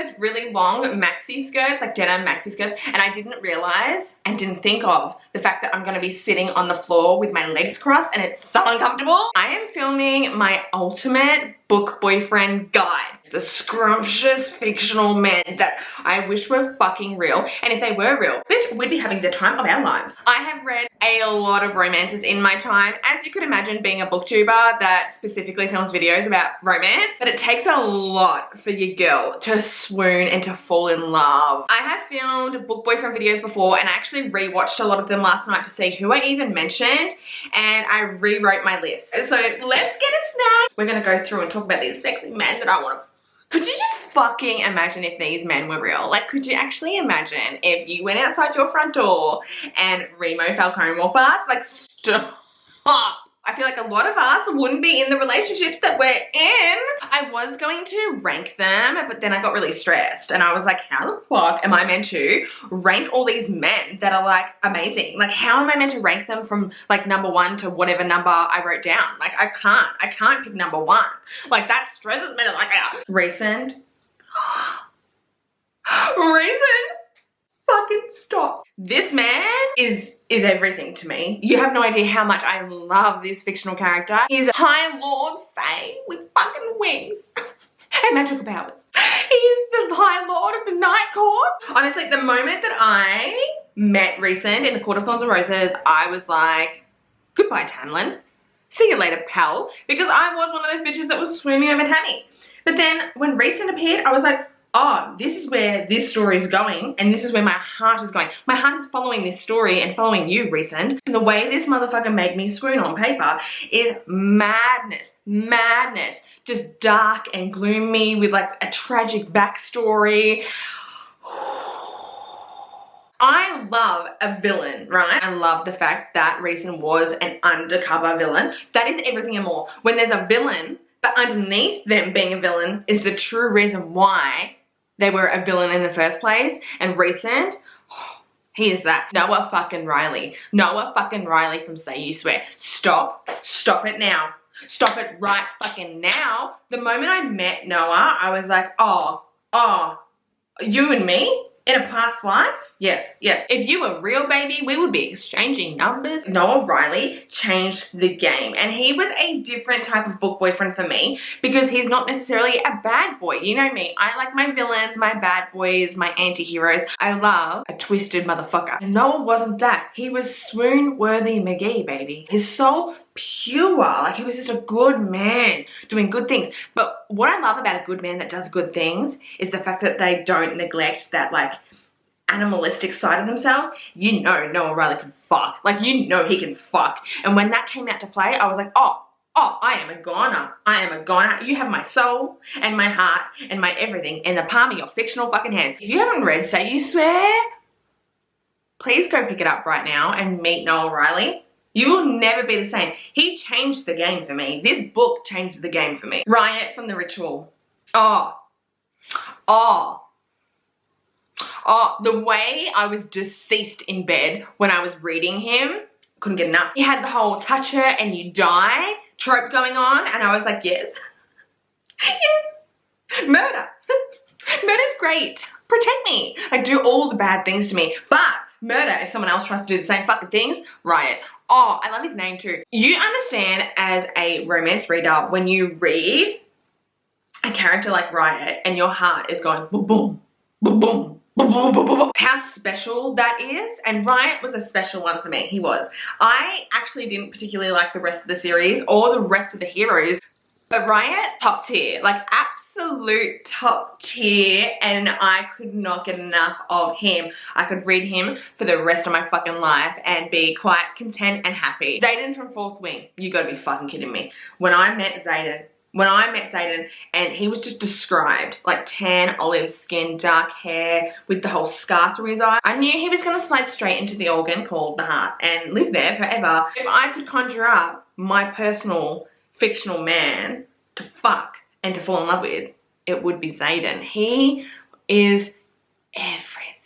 those really long maxi skirts, like denim maxi skirts, and I didn't realize and didn't think of the fact that I'm going to be sitting on the floor with my legs crossed and it's so uncomfortable. I am filming my ultimate book boyfriend guide. It's the scrumptious fictional men that I wish were fucking real. And if they were real, bitch, we'd be having the time of our lives. I have read a lot of romances in my time, as you could imagine, being a booktuber that specifically films videos about romance, but it takes a lot for your girl to swoon and to fall in love. I have filmed book boyfriend videos before, and I actually rewatched a lot of them last night to see who I even mentioned, and I rewrote my list. So let's get a snack. We're gonna go through and talk about these sexy men that I want to. Could you just fucking imagine if these men were real? Like, could you actually imagine if you went outside your front door and Remo Falcone walked past? Like, stop. I feel like a lot of us wouldn't be in the relationships that we're in. I was going to rank them, but then I got really stressed and I was like, how the fuck am I meant to rank all these men that are like amazing? Like, how am I meant to rank them from like number 1 to whatever number I wrote down? Like, I can't pick number 1. Like, that stresses me like out. Recent. Fucking stop. This man is everything to me. You have no idea how much I love this fictional character. He's a High Lord Fae with fucking wings and magical powers. He is the High Lord of the Night Court. Honestly, the moment that I met Recent in the Court of Thorns and Roses, I was like, goodbye, Tamlin. See you later, pal. Because I was one of those bitches that was swooning over Tammy. But then when Recent appeared, I was like, oh, this is where this story is going, and this is where my heart is going. My heart is following this story and following you, Recent. And the way this motherfucker made me swoon on paper is madness. Madness. Just dark and gloomy with like a tragic backstory. I love a villain, right? I love the fact that Recent was an undercover villain. That is everything and more. When there's a villain, but underneath them being a villain is the true reason why they were a villain in the first place. And Recent, he is that. Noah fucking Riley. Noah fucking Riley from Say You Swear. Stop. Stop it now. Stop it right fucking now. The moment I met Noah, I was like, oh, you and me? In a past life? Yes, yes. If you were real, baby, we would be exchanging numbers. Noah Riley changed the game, and he was a different type of book boyfriend for me because he's not necessarily a bad boy. You know me. I like my villains, my bad boys, my anti-heroes. I love a twisted motherfucker. And Noah wasn't that. He was swoon-worthy McGee, baby. His soul pure. Like, he was just a good man doing good things. But what I love about a good man that does good things is the fact that they don't neglect that like animalistic side of themselves. You know Noah Riley can fuck. Like, you know he can fuck. And when that came out to play, I was like, oh, I am a goner. I am a goner. You have my soul and my heart and my everything in the palm of your fictional fucking hands. If you haven't read Say You Swear, please go pick it up right now and meet Noah Riley. You will never be the same. He changed the game for me. This book changed the game for me. Riot from The Ritual. The way I was deceased in bed when I was reading him, couldn't get enough. He had the whole touch her and you die trope going on, and I was like, yes. Yes. Murder. Murder's great. Protect me. Like, do all the bad things to me. But murder, if someone else tries to do the same fucking things, Riot. Oh, I love his name too. You understand as a romance reader when you read a character like Riot and your heart is going boom, boom, boom, boom, boom, boom, boom, boom, how special that is. And Riot was a special one for me. He was. I actually didn't particularly like the rest of the series or the rest of the heroes. But Riot, top tier, like absolute top tier, and I could not get enough of him. I could read him for the rest of my fucking life and be quite content and happy. Xaden from Fourth Wing, you gotta be fucking kidding me. When I met Xaden and he was just described like tan, olive skin, dark hair with the whole scar through his eye, I knew he was gonna slide straight into the organ called the heart and live there forever. If I could conjure up my personal fictional man to fuck and to fall in love with, it would be Xaden. He is everything.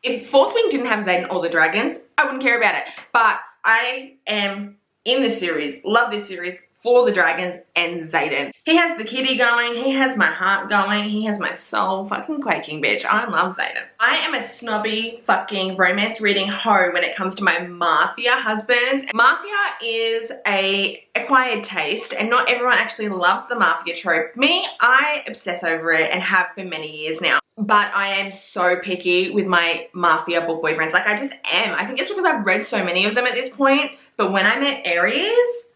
If Fourth Wing didn't have Xaden or the dragons, I wouldn't care about it. But I am in this series, love this series, for the dragons and Xaden. He has the kitty going, he has my heart going, he has my soul fucking quaking, bitch. I love Xaden. I am a snobby fucking romance reading hoe when it comes to my mafia husbands. Mafia is a acquired taste and not everyone actually loves the mafia trope. Me, I obsess over it and have for many years now. But I am so picky with my mafia book boyfriends. Like I just am. I think it's because I've read so many of them at this point. But when I met Aries,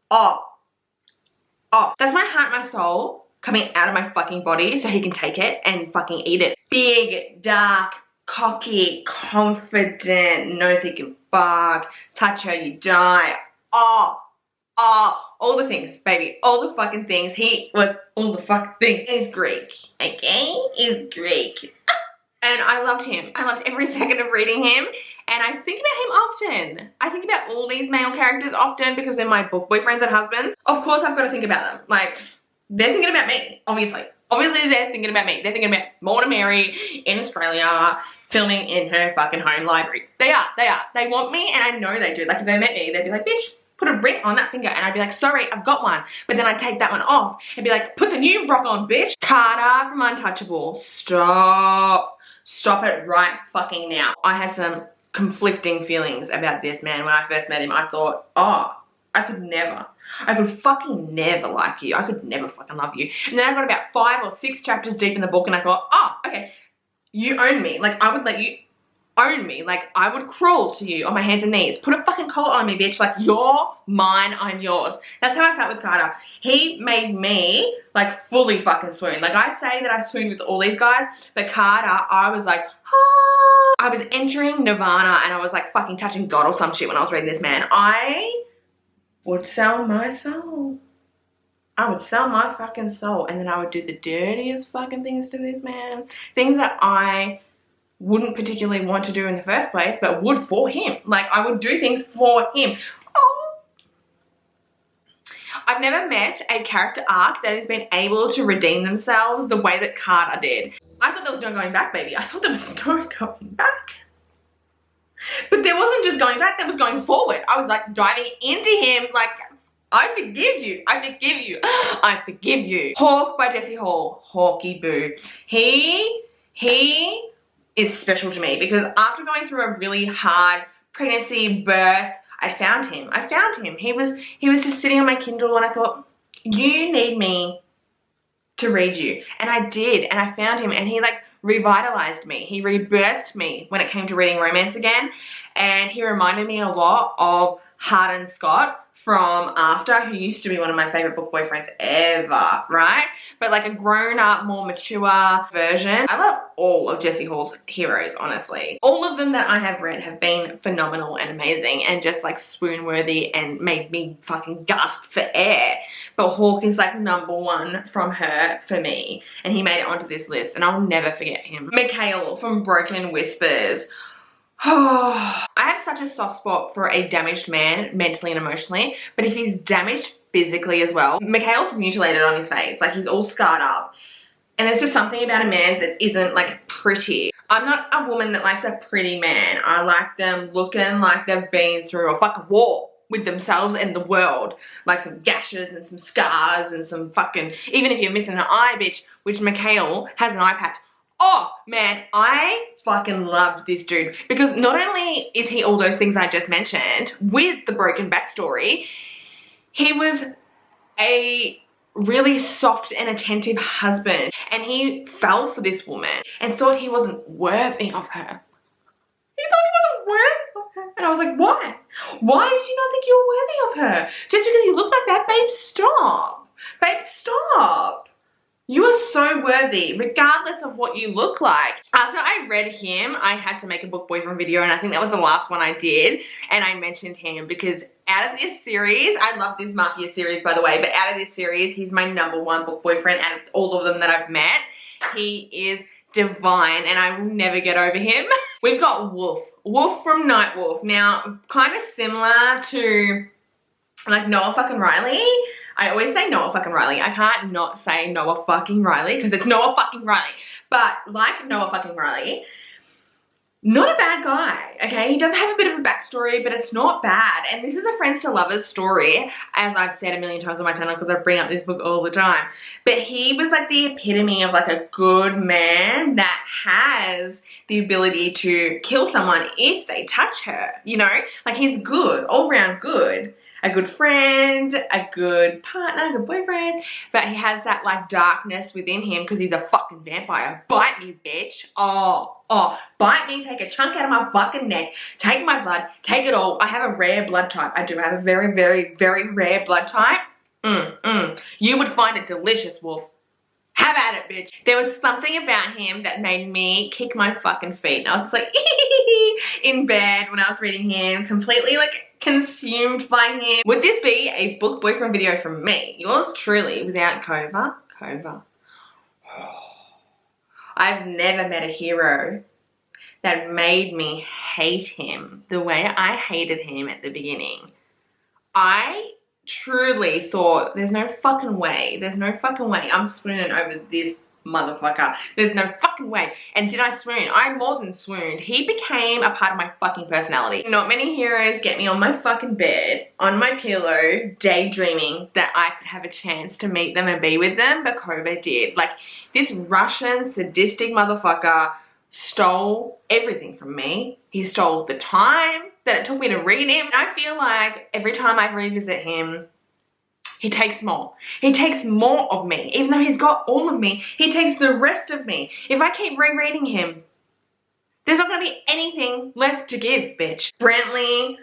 oh, that's my heart, my soul coming out of my fucking body so he can take it and fucking eat it. Big, dark, cocky, confident, knows he can fuck, touch her, you die. All the things, baby, all the fucking things. He was all the fucking things. He's Greek, okay? He's Greek. And I loved him. I loved every second of reading him. And I think about him often. I think about all these male characters often because they're my book boyfriends and husbands. Of course, I've got to think about them. Like, they're thinking about me, obviously. Obviously, they're thinking about me. They're thinking about More to Mary in Australia, filming in her fucking home library. They are. They want me, and I know they do. Like, if they met me, they'd be like, bitch, put a ring on that finger. And I'd be like, sorry, I've got one. But then I'd take that one off and be like, put the new rock on, bitch. Carter from Untouchable. Stop. Stop it right fucking now. I had some conflicting feelings about this man. When I first met him, I thought, oh, I could fucking never like you. I could never fucking love you. And then I got about 5 or 6 chapters deep in the book and I thought, oh, okay, you own me. Like, I would let you own me. Like, I would crawl to you on my hands and knees. Put a fucking collar on me, bitch. Like, you're mine, I'm yours. That's how I felt with Carter. He made me, like, fully fucking swoon. Like, I say that I swooned with all these guys, but Carter, I was like, ah. I was entering nirvana and I was, like, fucking touching God or some shit when I was reading this man. I would sell my soul. I would sell my fucking soul and then I would do the dirtiest fucking things to this man. Things that I wouldn't particularly want to do in the first place, but would for him. Like, I would do things for him. Oh. I've never met a character arc that has been able to redeem themselves the way that Carter did. I thought there was no going back, baby. I thought there was no going back. But there wasn't just going back, there was going forward. I was like diving into him like, I forgive you, I forgive you, I forgive you. Hawk by Jessie Hall, Hawky Boo. He is special to me because after going through a really hard pregnancy, birth, I found him. He was just sitting on my Kindle and I thought, you need me to read you. And I did, and I found him and he like revitalized me. He rebirthed me when it came to reading romance again. And he reminded me a lot of Hardin Scott from After, who used to be one of my favorite book boyfriends ever, right? But like a grown up, more mature version. I love all of Jessie Hall's heroes, honestly. All of them that I have read have been phenomenal and amazing and just like swoon worthy and made me fucking gasp for air. But Hawk is like #1 from her for me. And he made it onto this list and I'll never forget him. Mikhail from Broken Whispers. I have such a soft spot for a damaged man mentally and emotionally, but if he's damaged physically as well, Mikhail's mutilated on his face, like he's all scarred up. And there's just something about a man that isn't like pretty. I'm not a woman that likes a pretty man. I like them looking like they've been through a fucking war with themselves and the world. Like some gashes and some scars and some fucking, even if you're missing an eye, bitch, which Mikhail has an eye patch. Oh, man, I fucking loved this dude because not only is he all those things I just mentioned with the broken backstory, he was a really soft and attentive husband and he fell for this woman and thought he wasn't worthy of her. He thought he wasn't worthy of her. And I was like, why? Why did you not think you were worthy of her? Just because you look like that? Babe, stop. Babe, stop. You are so worthy, regardless of what you look like. After I read him, I had to make a book boyfriend video, and I think that was the last one I did, and I mentioned him because out of this series, I love this Mafia series, by the way, but out of this series, he's my #1 book boyfriend out of all of them that I've met. He is divine, and I will never get over him. We've got Wolf. Wolf from Night Wolf. Now, kind of similar to like Noah fucking Riley. I always say Noah fucking Riley. I can't not say Noah fucking Riley because it's Noah fucking Riley. But like Noah fucking Riley, not a bad guy, okay? He does have a bit of a backstory, but it's not bad. And this is a friends to lovers story, as I've said a million times on my channel because I bring up this book all the time. But he was like the epitome of like a good man that has the ability to kill someone if they touch her, you know? Like he's good, all round good. A good friend, a good partner, a good boyfriend, but he has that like darkness within him because he's a fucking vampire. Bite me, bitch. Oh, bite me, take a chunk out of my fucking neck, take my blood, take it all. I have a rare blood type. I do have a very, very, very rare blood type. You would find it delicious, Wolf. Have at it, bitch. There was something about him that made me kick my fucking feet. And I was just like, in bed when I was reading him, completely like consumed by him. Would this be a book boyfriend video from me? Yours truly, without Cova. I've never met a hero that made me hate him the way I hated him at the beginning. I truly thought, there's no fucking way I'm swooning over this motherfucker. There's no fucking way. And did I swoon? I more than swooned. He became a part of my fucking personality. Not many heroes get me on my fucking bed, on my pillow, daydreaming that I could have a chance to meet them and be with them, but Cova did. Like, this Russian sadistic motherfucker stole everything from me. He stole the time that it took me to read him. I feel like every time I revisit him, he takes more. He takes more of me. Even though he's got all of me, he takes the rest of me. If I keep rereading him, there's not gonna be anything left to give, bitch. Brantley.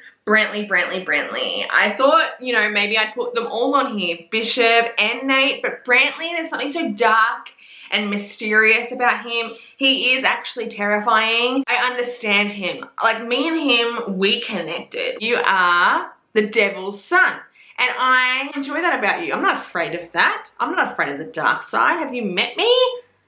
I thought, you know, maybe I'd put them all on here. Bishop and Nate, but Brantley, there's something so dark and mysterious about him. He is actually terrifying. I understand him. Like, me and him, we connected. You are the devil's son. And I enjoy that about you. I'm not afraid of that. I'm not afraid of the dark side. Have you met me?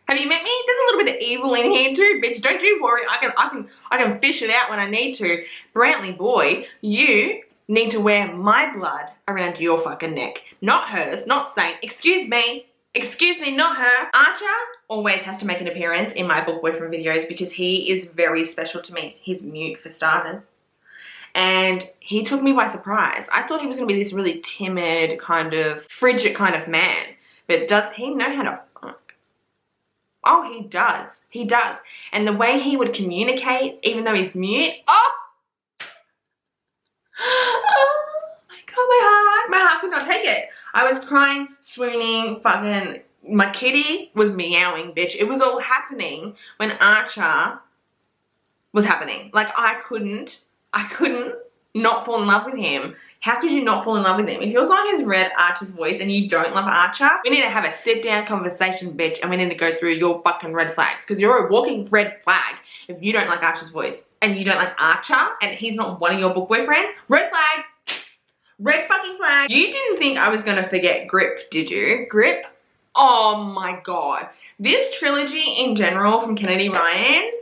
Have you met me? There's a little bit of evil in here too, bitch. Don't you worry. I can fish it out when I need to. Brantley boy, you need to wear my blood around your fucking neck. Not hers, not Saint. Excuse me, not her. Archer always has to make an appearance in my book boyfriend videos because he is very special to me. He's mute for starters. And he took me by surprise. I thought he was going to be this really timid, kind of frigid kind of man. But does he know how to fuck? Oh, he does. He does. And the way he would communicate, even though he's mute, oh my God, my heart could not take it. I was crying, swooning, fucking, my kitty was meowing, bitch. It was all happening when Archer was happening. Like, I couldn't not fall in love with him. How could you not fall in love with him? If your song has read Archer's voice and you don't love Archer, we need to have a sit down conversation, bitch, and we need to go through your fucking red flags, because you're a walking red flag if you don't like Archer's voice and you don't like Archer and he's not one of your book boyfriends. Red flag. Red fucking flag. You didn't think I was gonna forget Grip, did you? Grip? Oh my God. This trilogy in general from Kennedy Ryan,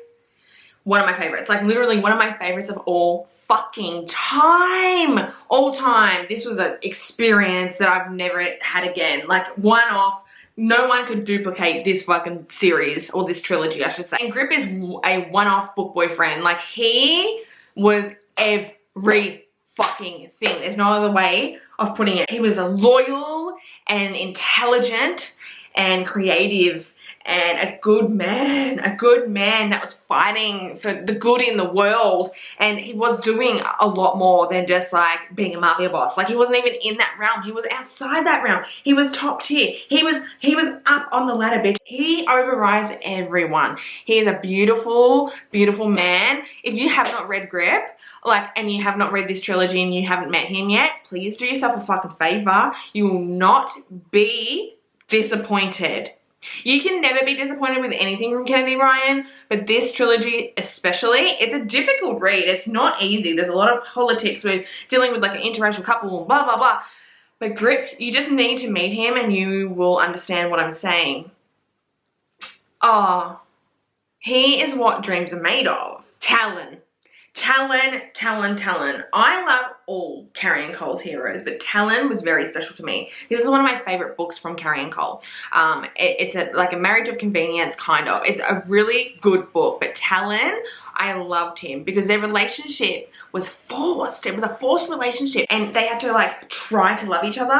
one of my favorites. Like, literally one of my favorites of all fucking time. All time. This was an experience that I've never had again. Like, one off. No one could duplicate this fucking series, or this trilogy, I should say. And Grip is a one-off book boyfriend. Like, he was every fucking thing. There's no other way of putting it. He was a loyal and intelligent and creative and a good man that was fighting for the good in the world. And he was doing a lot more than just like being a mafia boss. Like, he wasn't even in that realm. He was outside that realm. He was top tier. He was up on the ladder, bitch. He overrides everyone. He is a beautiful, beautiful man. If you have not read Grip, like, and you have not read this trilogy and you haven't met him yet, please do yourself a fucking favor. You will not be disappointed. You can never be disappointed with anything from Kennedy Ryan, but this trilogy especially, it's a difficult read. It's not easy. There's a lot of politics. We're dealing with like an interracial couple, blah, blah, blah. But Grip, you just need to meet him and you will understand what I'm saying. Oh, he is what dreams are made of. Talon. I love all Carrie Cole's heroes, but Talon was very special to me. This is one of my favorite books from Carrie Cole. It's like a marriage of convenience, kind of. It's a really good book, but Talon, I loved him because their relationship was forced. It was a forced relationship and they had to like try to love each other.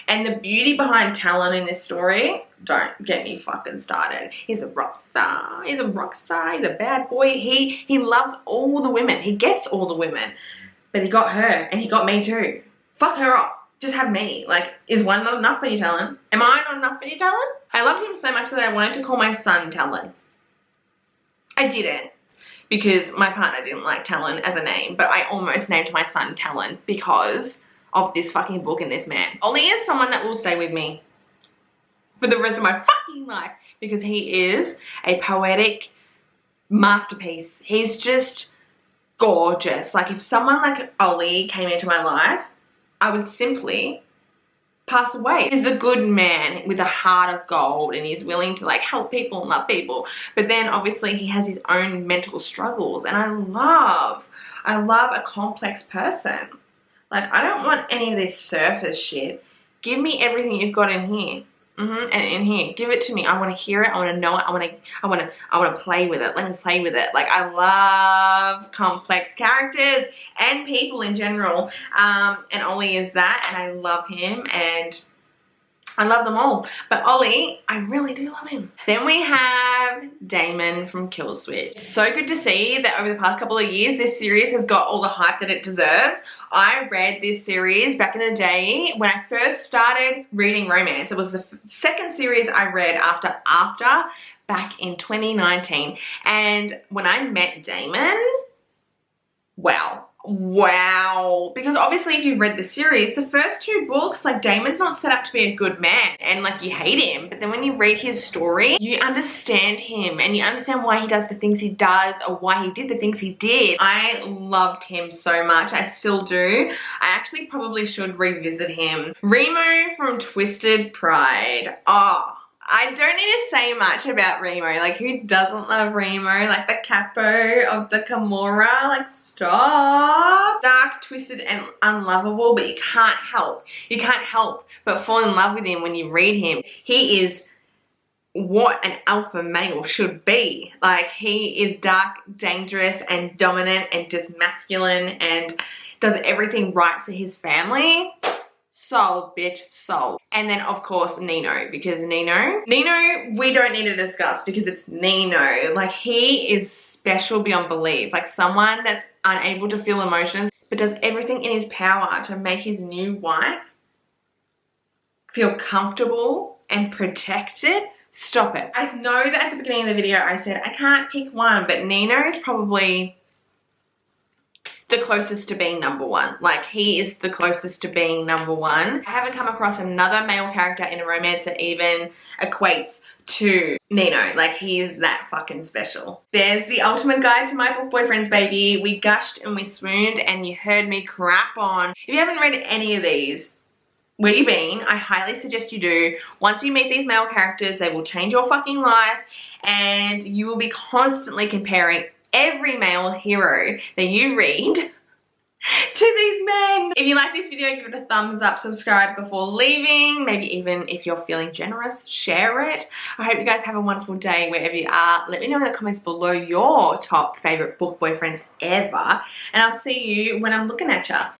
And the beauty behind Talon in this story, don't get me fucking started. He's a rock star. He's a rock star. He's a bad boy. He loves all the women. He gets all the women. But he got her and he got me too. Fuck her up. Just have me. Like, is one not enough for you, Talon? Am I not enough for you, Talon? I loved him so much that I wanted to call my son Talon. I didn't because my partner didn't like Talon as a name, but I almost named my son Talon because of this fucking book and this man. Ollie is someone that will stay with me for the rest of my fucking life because he is a poetic masterpiece. He's just gorgeous. Like, if someone like Ollie came into my life, I would simply pass away. He's the good man with a heart of gold and he's willing to like help people and love people. But then obviously he has his own mental struggles and I love a complex person. Like, I don't want any of this surface shit. Give me everything you've got in here. And in here, give it to me. I want to hear it. I want to know it. I want to play with it. Let me play with it. Like, I love complex characters and people in general. And Ollie is that, and I love him, and I love them all. But Ollie, I really do love him. Then we have Damon from Kill Switch. It's so good to see that over the past couple of years, this series has got all the hype that it deserves. I read this series back in the day when I first started reading romance. It was the second series I read after back in 2019. And when I met Damon, wow. Because obviously if you've read the series, the first two books, like, Damon's not set up to be a good man and like you hate him. But then when you read his story, you understand him and you understand why he does the things he does or why he did the things he did. I loved him so much. I still do. I actually probably should revisit him. Remo from Twisted Pride. Oh, I don't need to say much about Remo. Like, who doesn't love Remo? Like, the capo of the Kimura. Like, stop. Dark, twisted, and unlovable, but you can't help. You can't help but fall in love with him when you read him. He is what an alpha male should be. Like, he is dark, dangerous, and dominant, and just masculine, and does everything right for his family. Sold, bitch, sold. And then of course Nino, because Nino we don't need to discuss because it's Nino. Like, he is special beyond belief. Like, someone that's unable to feel emotions but does everything in his power to make his new wife feel comfortable and protected. Stop it. I know that at the beginning of the video I said I can't pick one, but Nino is probably the closest to being number one. Like, he is the closest to being number one. I haven't come across another male character in a romance that even equates to Nino. Like, he is that fucking special. There's the ultimate guide to my book boyfriends, baby. We gushed and we swooned and you heard me crap on. If you haven't read any of these, where you been? I highly suggest you do. Once you meet these male characters, they will change your fucking life and you will be constantly comparing every male hero that you read to these men. If you like this video, give it a thumbs up, subscribe before leaving. Maybe even if you're feeling generous, share it. I hope you guys have a wonderful day wherever you are. Let me know in the comments below your top favorite book boyfriends ever. And I'll see you when I'm looking at ya.